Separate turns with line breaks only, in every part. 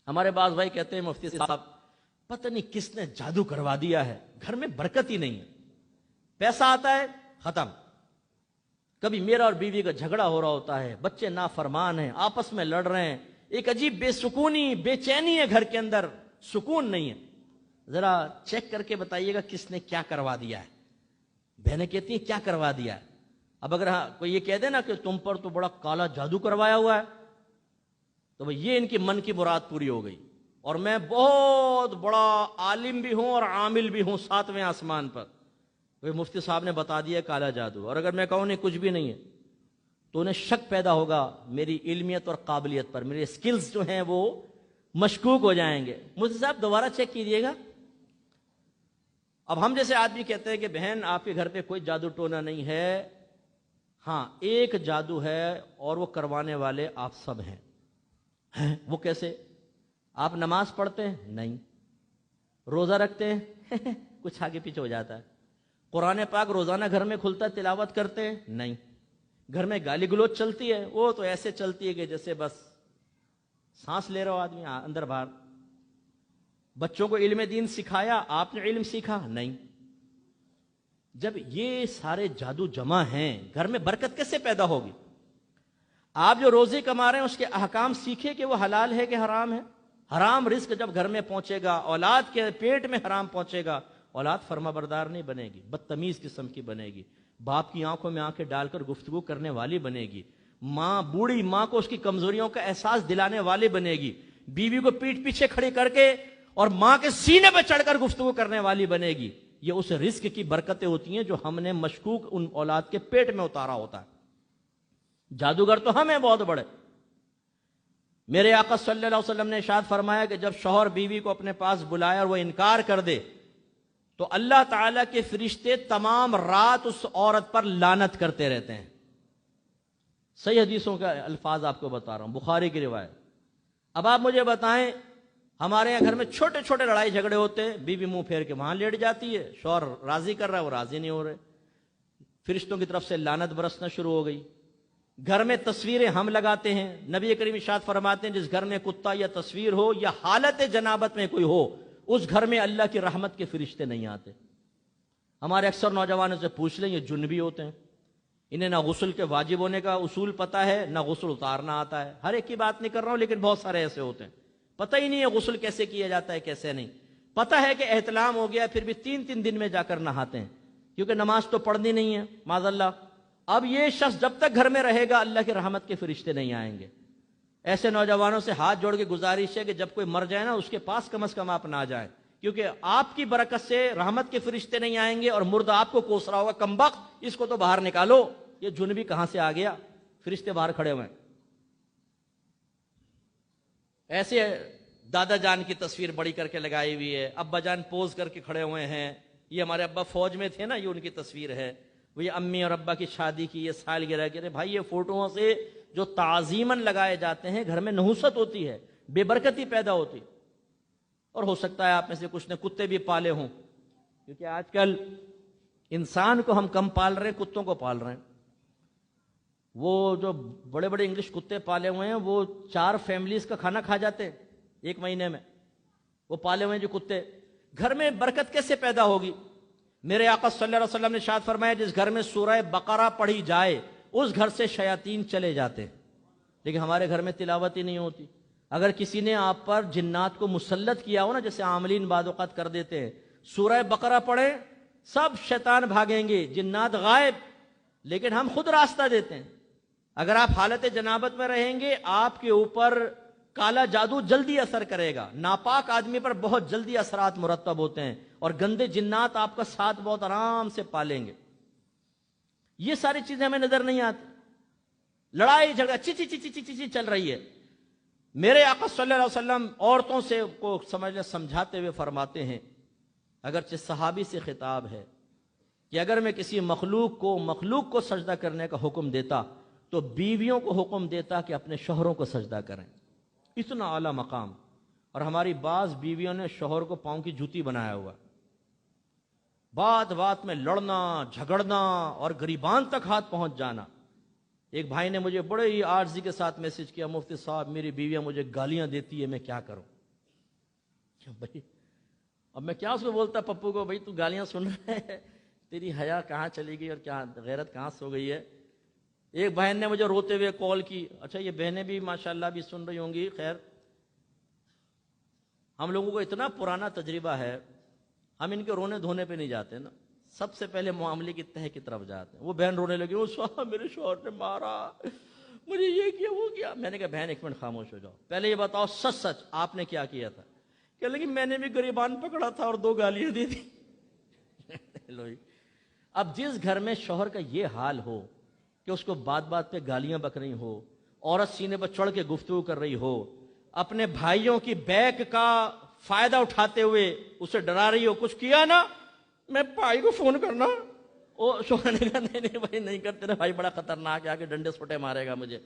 ہمارے بعض بھائی کہتے ہیں مفتی صاحب پتہ نہیں کس نے جادو کروا دیا ہے، گھر میں برکت ہی نہیں ہے، پیسہ آتا ہے ختم، کبھی میرا اور بیوی کا جھگڑا ہو رہا ہوتا ہے، بچے نافرمان ہیں، آپس میں لڑ رہے ہیں، ایک عجیب بے سکونی بے چینی ہے گھر کے اندر، سکون نہیں ہے، ذرا چیک کر کے بتائیے گا کس نے کیا کروا دیا ہے۔ بہنیں کہتی ہیں کیا کروا دیا ہے؟ اب اگر کوئی یہ کہہ دے نا کہ تم پر تو بڑا کالا جادو کروایا ہوا ہے، تو یہ ان کی من کی مراد پوری ہو گئی، اور میں بہت بڑا عالم بھی ہوں اور عامل بھی ہوں ساتویں آسمان پر، مفتی صاحب نے بتا دیا کالا جادو، اور اگر میں کہوں نہیں کچھ بھی نہیں ہے تو انہیں شک پیدا ہوگا میری علمیت اور قابلیت پر، میرے سکلز جو ہیں وہ مشکوک ہو جائیں گے۔ مفتی صاحب دوبارہ چیک کیجئے گا۔ اب ہم جیسے آدمی کہتے ہیں کہ بہن آپ کے گھر پہ کوئی جادو ٹونا نہیں ہے، ہاں ایک جادو ہے اور وہ کروانے والے آپ سب ہیں۔ وہ کیسے؟ آپ نماز پڑھتے ہیں؟ نہیں۔ روزہ رکھتے ہیں؟ کچھ آگے پیچھے ہو جاتا ہے۔ قرآن پاک روزانہ گھر میں کھلتا ہے تلاوت کرتے ہیں؟ نہیں۔ گھر میں گالی گلوچ چلتی ہے؟ وہ تو ایسے چلتی ہے کہ جیسے بس سانس لے رہا ہو آدمی اندر باہر۔ بچوں کو علم دین سکھایا؟ آپ نے علم سیکھا؟ نہیں۔ جب یہ سارے جادو جمع ہیں گھر میں برکت کیسے پیدا ہوگی؟ آپ جو روزی کما رہے ہیں اس کے احکام سیکھے کہ وہ حلال ہے کہ حرام ہے۔ حرام رزق جب گھر میں پہنچے گا، اولاد کے پیٹ میں حرام پہنچے گا، اولاد فرما بردار نہیں بنے گی، بدتمیز قسم کی بنے گی، باپ کی آنکھوں میں آنکھیں ڈال کر گفتگو کرنے والی بنے گی، ماں بوڑھی ماں کو اس کی کمزوریوں کا احساس دلانے والی بنے گی، بیوی کو پیٹھ پیچھے کھڑی کر کے اور ماں کے سینے پہ چڑھ کر گفتگو کرنے والی بنے گی۔ یہ اس رزق کی برکتیں ہوتی ہیں جو ہم نے مشکوک ان اولاد کے پیٹ میں اتارا ہوتا ہے۔ جادوگر تو ہم ہیں بہت بڑے۔ میرے آقا صلی اللہ علیہ وسلم نے ارشاد فرمایا کہ جب شوہر بیوی کو اپنے پاس بلائے اور وہ انکار کر دے تو اللہ تعالیٰ کے فرشتے تمام رات اس عورت پر لعنت کرتے رہتے ہیں۔ صحیح حدیثوں کا الفاظ آپ کو بتا رہا ہوں، بخاری کی روایت۔ اب آپ مجھے بتائیں، ہمارے یہاں گھر میں چھوٹے چھوٹے لڑائی جھگڑے ہوتے ہیں، بیوی منہ پھیر کے وہاں لیٹ جاتی ہے، شوہر راضی کر رہا ہے وہ راضی نہیں ہو رہے، فرشتوں کی طرف سے لعنت برسنا شروع ہو گئی۔ گھر میں تصویریں ہم لگاتے ہیں، نبی کریم ارشاد فرماتے ہیں جس گھر میں کتا یا تصویر ہو یا حالت جنابت میں کوئی ہو اس گھر میں اللہ کی رحمت کے فرشتے نہیں آتے۔ ہمارے اکثر نوجوانوں سے پوچھ لیں، یہ جنبی ہوتے ہیں، انہیں نہ غسل کے واجب ہونے کا اصول پتہ ہے نہ غسل اتارنا آتا ہے۔ ہر ایک کی بات نہیں کر رہا ہوں لیکن بہت سارے ایسے ہوتے ہیں، پتہ ہی نہیں ہے غسل کیسے کیا جاتا ہے کیسے نہیں، پتہ ہے کہ احتلام ہو گیا پھر بھی 3 دن میں جا کر نہاتے ہیں کیونکہ نماز تو پڑھنی نہیں ہے معاذ اللہ۔ اب یہ شخص جب تک گھر میں رہے گا اللہ کی رحمت کے فرشتے نہیں آئیں گے۔ ایسے نوجوانوں سے ہاتھ جوڑ کے گزارش ہے کہ جب کوئی مر جائے نا اس کے پاس کم از کم آپ نہ جائیں، کیونکہ آپ کی برکت سے رحمت کے فرشتے نہیں آئیں گے اور مردہ آپ کو کوس رہا ہوگا، کمبخت اس کو تو باہر نکالو، یہ جنبی کہاں سے آ گیا، فرشتے باہر کھڑے ہوئے ہیں۔ ایسے دادا جان کی تصویر بڑی کر کے لگائی ہوئی ہے، ابا جان پوز کر کے کھڑے ہوئے ہیں، یہ ہمارے ابا فوج میں تھے نا، یہ ان کی تصویر ہے، وہ یہ امی اور ابا کی شادی کی یہ سالگرہ کی۔ بھائی یہ فوٹوؤں سے جو تعظیماً لگائے جاتے ہیں گھر میں نحوست ہوتی ہے، بے برکتی پیدا ہوتی، اور ہو سکتا ہے آپ میں سے کچھ نے کتے بھی پالے ہوں، کیونکہ آج کل انسان کو ہم کم پال رہے ہیں، کتوں کو پال رہے ہیں۔ وہ جو بڑے بڑے انگلش کتے پالے ہوئے ہیں وہ 4 فیملیز کا کھانا کھا جاتے ہیں 1 مہینے میں، وہ پالے ہوئے ہیں جو کتے۔ گھر میں برکت کیسے پیدا ہوگی؟ میرے آقا صلی اللہ علیہ وسلم نے ارشاد فرمایا جس گھر میں سورہ بقرہ پڑھی جائے اس گھر سے شیاطین چلے جاتے، لیکن ہمارے گھر میں تلاوت ہی نہیں ہوتی۔ اگر کسی نے آپ پر جنات کو مسلط کیا ہو نا، جیسے عاملین بعض اوقات کر دیتے ہیں، سورہ بقرہ پڑھیں سب شیطان بھاگیں گے، جنات غائب، لیکن ہم خود راستہ دیتے ہیں۔ اگر آپ حالت جنابت میں رہیں گے آپ کے اوپر کالا جادو جلدی اثر کرے گا، ناپاک آدمی پر بہت جلدی اثرات مرتب ہوتے ہیں اور گندے جنات آپ کا ساتھ بہت آرام سے پالیں گے۔ یہ ساری چیزیں ہمیں نظر نہیں آتی، لڑائی جھگڑا چی چی چی چی چی چی چل رہی ہے۔ میرے آقا صلی اللہ علیہ وسلم عورتوں سے کو سمجھاتے ہوئے فرماتے ہیں، اگرچہ صحابی سے خطاب ہے کہ اگر میں کسی مخلوق کو سجدہ کرنے کا حکم دیتا تو بیویوں کو حکم دیتا کہ اپنے شوہروں کو سجدہ کریں۔ اتنا اعلیٰ مقام، اور ہماری بعض بیویوں نے شوہر کو پاؤں کی جوتی بنایا ہوا، بات میں لڑنا جھگڑنا اور گریبان تک ہاتھ پہنچ جانا۔ ایک بھائی نے مجھے بڑے ہی عاجزی کے ساتھ میسج کیا، مفتی صاحب میری بیویاں مجھے گالیاں دیتی ہے، میں کیا کروں؟ بھائی اب میں کیا اس کو بولتا پپو کو، بھائی تو گالیاں سن رہے ہے، تیری حیا کہاں چلی گئی اور کیا غیرت کہاں سو گئی ہے؟ ایک بہن نے مجھے روتے ہوئے کال کی، اچھا یہ بہنیں بھی ماشاءاللہ بھی سن رہی ہوں گی، خیر ہم لوگوں کو اتنا پرانا تجربہ ہے، ہم ان کے رونے دھونے پہ نہیں جاتے نا، سب سے پہلے معاملے کی تہہ کی طرف جاتے ہیں۔ وہ بہن رونے لگی، وہ صاحب میرے شوہر نے مارا مجھے، یہ کیا وہ کیا۔ میں نے کہا بہن ایک منٹ خاموش ہو جاؤ، پہلے یہ بتاؤ سچ سچ آپ نے کیا کیا تھا؟ کہ لیکن میں نے بھی گریبان پکڑا تھا اور 2 گالیاں دی تھی۔ اب جس گھر میں شوہر کا یہ حال ہو کہ اس کو بات بات پہ گالیاں بک رہی ہو، عورت سینے پر چڑھ کے گفتگو کر رہی ہو، اپنے بھائیوں کی بیک کا فائدہ اٹھاتے ہوئے اسے ڈرا رہی ہو، کچھ کیا نا میں بھائی کو فون کرنا، وہ شوہر نے کہا نہیں نہیں بھائی نہیں کرتے نا، بھائی بڑا خطرناک ہے، آگے ڈنڈے سوٹے مارے گا مجھے۔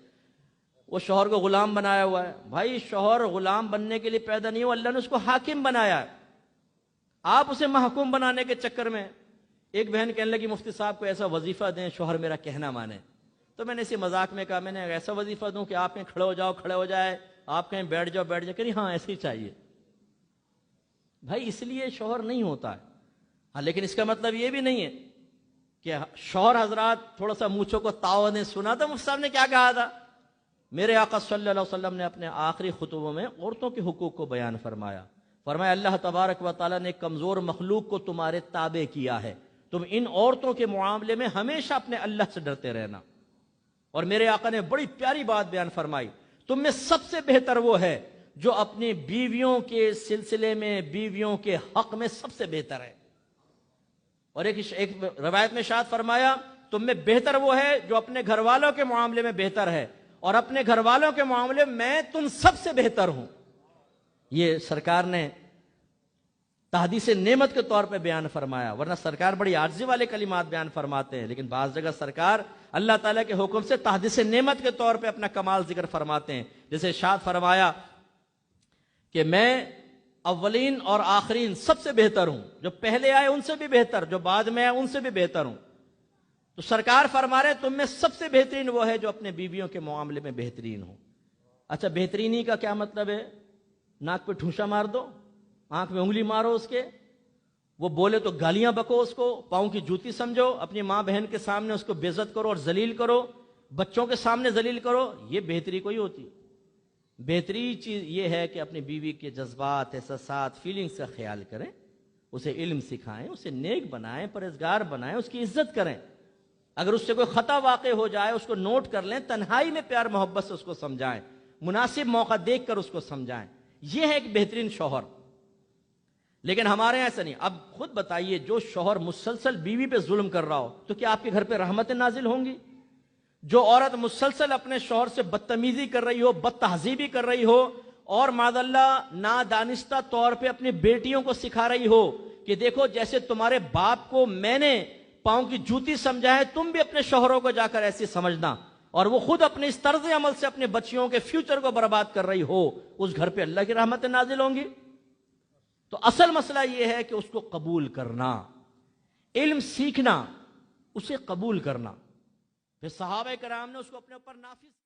وہ شوہر کو غلام بنایا ہوا ہے۔ بھائی شوہر غلام بننے کے لیے پیدا نہیں ہوا، اللہ نے اس کو حاکم بنایا ہے۔ آپ اسے محکوم بنانے کے چکر میں، ایک بہن کہنے لگی مفتی صاحب کو ایسا وظیفہ دیں شوہر میرا کہنا مانے، تو میں نے اسی مذاق میں کہا میں نے ایسا وظیفہ دوں کہ آپ کہیں کھڑے ہو جاؤ کھڑے ہو جائے، آپ کہیں بیٹھ جاؤ بیٹھ جائے، کہ ہاں ایسے ہی چاہیے۔ بھائی اس لیے شوہر نہیں ہوتا ہے، ہاں لیکن اس کا مطلب یہ بھی نہیں ہے کہ شوہر حضرات تھوڑا سا مونچھوں کو تاؤ نے سنا تھا مفتی صاحب نے کیا کہا تھا؟ میرے آقا صلی اللہ علیہ وسلم نے اپنے آخری خطبوں میں عورتوں کے حقوق کو بیان فرمایا، فرمایا اللہ تبارک و تعالیٰ نے ایک کمزور مخلوق کو تمہارے تابع کیا ہے، تم ان عورتوں کے معاملے میں ہمیشہ اپنے اللہ سے ڈرتے رہنا۔ اور میرے آقا نے بڑی پیاری بات بیان فرمائی، تم میں سب سے بہتر وہ ہے جو اپنی بیویوں کے سلسلے میں بیویوں کے حق میں سب سے بہتر ہے۔ اور ایک روایت میں ارشاد فرمایا تم میں بہتر وہ ہے جو اپنے گھر والوں کے معاملے میں بہتر ہے، اور اپنے گھر والوں کے معاملے میں تم سب سے بہتر ہوں۔ یہ سرکار نے تحدیث نعمت کے طور پہ بیان فرمایا، ورنہ سرکار بڑی عاجزی والے کلمات بیان فرماتے ہیں، لیکن بعض جگہ سرکار اللہ تعالیٰ کے حکم سے تحدیث نعمت کے طور پہ اپنا کمال ذکر فرماتے ہیں۔ جیسے ارشاد فرمایا کہ میں اولین اور آخرین سب سے بہتر ہوں، جو پہلے آئے ان سے بھی بہتر، جو بعد میں آئے ان سے بھی بہتر ہوں۔ تو سرکار فرما رہے تم میں سب سے بہترین وہ ہے جو اپنے بیویوں کے معاملے میں بہترین ہو۔ اچھا بہترینی کا کیا مطلب ہے؟ ناک پہ ٹھونسا مار دو، آنکھ میں انگلی مارو اس کے، وہ بولے تو گالیاں بکو اس کو، پاؤں کی جوتی سمجھو، اپنی ماں بہن کے سامنے اس کو بے عزت کرو اور ذلیل کرو، بچوں کے سامنے ذلیل کرو، یہ بہتری کوئی ہوتی؟ بہتری چیز یہ ہے کہ اپنی بیوی کے جذبات، احساسات، فیلنگز کا خیال کریں، اسے علم سکھائیں، اسے نیک بنائیں، پرہیزگار بنائیں، اس کی عزت کریں۔ اگر اس سے کوئی خطا واقع ہو جائے اس کو نوٹ کر لیں، تنہائی میں پیار محبت سے اس کو سمجھائیں، مناسب موقع دیکھ کر اس کو سمجھائیں، یہ ہے ایک بہترین شوہر۔ لیکن ہمارے ایسا نہیں۔ اب خود بتائیے جو شوہر مسلسل بیوی پہ ظلم کر رہا ہو تو کیا آپ کے گھر پہ رحمتیں نازل ہوں گی؟ جو عورت مسلسل اپنے شوہر سے بدتمیزی کر رہی ہو، بد تہذیبی کر رہی ہو، اور معاذ اللہ نادانستہ طور پہ اپنی بیٹیوں کو سکھا رہی ہو کہ دیکھو جیسے تمہارے باپ کو میں نے پاؤں کی جوتی سمجھا ہے تم بھی اپنے شوہروں کو جا کر ایسی سمجھنا، اور وہ خود اپنے اس طرز عمل سے اپنے بچیوں کے فیوچر کو برباد کر رہی ہو، اس گھر پہ اللہ کی رحمتیں نازل ہوں گی؟ تو اصل مسئلہ یہ ہے کہ اس کو قبول کرنا، علم سیکھنا، اسے قبول کرنا۔ پھر صحابہ کرام نے اس کو اپنے اوپر نافذ